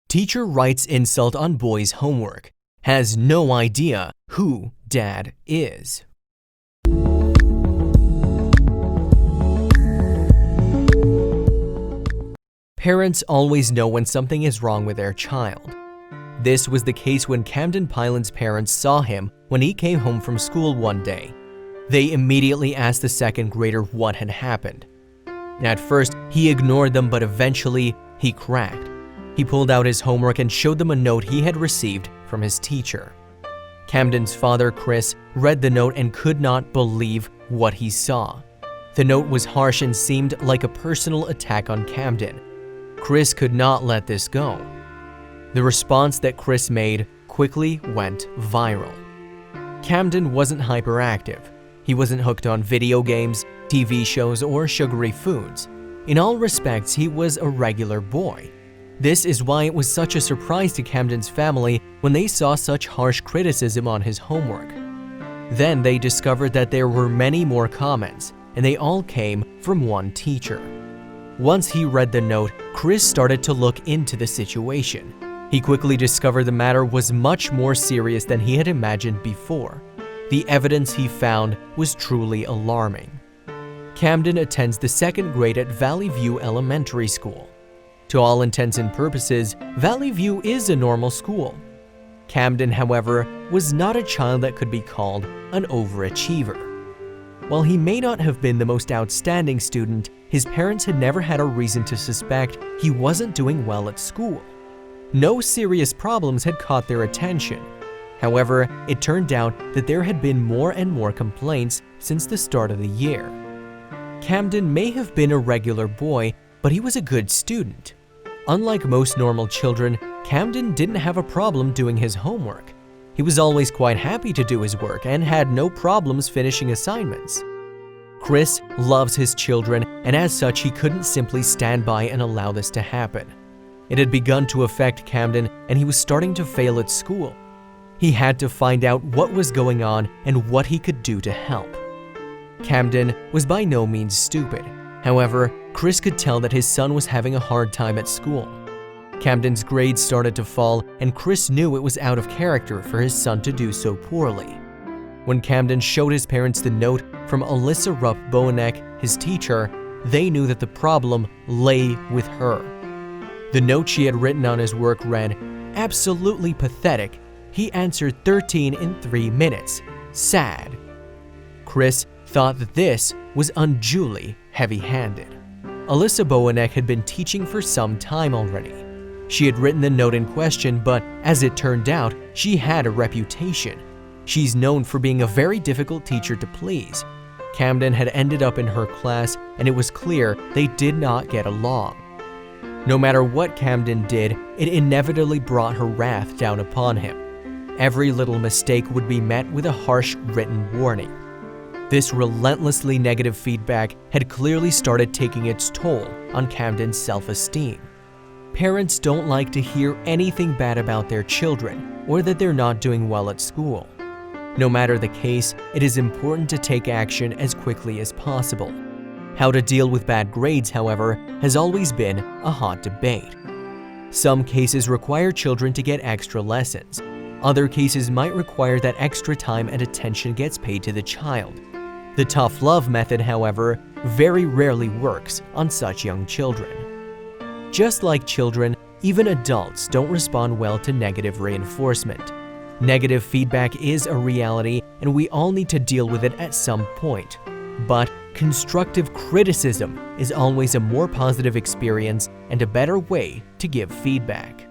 Teacher writes insult on boy's homework. Has no idea who dad is. Parents always know when something is wrong with their child. This was the case when Camden Pyland's parents saw him when he came home from school one day. They immediately asked the second grader what had happened. At first, he ignored them, but eventually, he cracked. He pulled out his homework and showed them a note he had received from his teacher. Camden's father, Chris, read the note and could not believe what he saw. The note was harsh and seemed like a personal attack on Camden. Chris could not let this go. The response that Chris made quickly went viral. Camden wasn't hyperactive. He wasn't hooked on video games, TV shows, or sugary foods. In all respects, he was a regular boy. This is why it was such a surprise to Camden's family when they saw such harsh criticism on his homework. Then they discovered that there were many more comments, and they all came from one teacher. Once he read the note, Chris started to look into the situation. He quickly discovered the matter was much more serious than he had imagined before. The evidence he found was truly alarming. Camden attends the second grade at Valley View Elementary School. To all intents and purposes, Valley View is a normal school. Camden, however, was not a child that could be called an overachiever. While he may not have been the most outstanding student, his parents had never had a reason to suspect he wasn't doing well at school. No serious problems had caught their attention. However, it turned out that there had been more and more complaints since the start of the year. Camden may have been a regular boy, but he was a good student. Unlike most normal children, Camden didn't have a problem doing his homework. He was always quite happy to do his work and had no problems finishing assignments. Chris loves his children, and as such, he couldn't simply stand by and allow this to happen. It had begun to affect Camden, and he was starting to fail at school. He had to find out what was going on and what he could do to help. Camden was by no means stupid. However, Chris could tell that his son was having a hard time at school. Camden's grades started to fall, and Chris knew it was out of character for his son to do so poorly. When Camden showed his parents the note from Alyssa Rupp Bowanek, his teacher, they knew that the problem lay with her. The note she had written on his work read, "Absolutely pathetic. He answered 13 in 3 minutes. Sad." Chris thought that this was unduly heavy-handed. Alyssa Bowanek had been teaching for some time already. She had written the note in question, but as it turned out, she had a reputation. She's known for being a very difficult teacher to please. Camden had ended up in her class, and it was clear they did not get along. No matter what Camden did, it inevitably brought her wrath down upon him. Every little mistake would be met with a harsh written warning. This relentlessly negative feedback had clearly started taking its toll on Camden's self-esteem. Parents don't like to hear anything bad about their children or that they're not doing well at school. No matter the case, it is important to take action as quickly as possible. How to deal with bad grades, however, has always been a hot debate. Some cases require children to get extra lessons. Other cases might require that extra time and attention gets paid to the child. The tough love method, however, very rarely works on such young children. Just like children, even adults don't respond well to negative reinforcement. Negative feedback is a reality, and we all need to deal with it at some point. But constructive criticism is always a more positive experience and a better way to give feedback.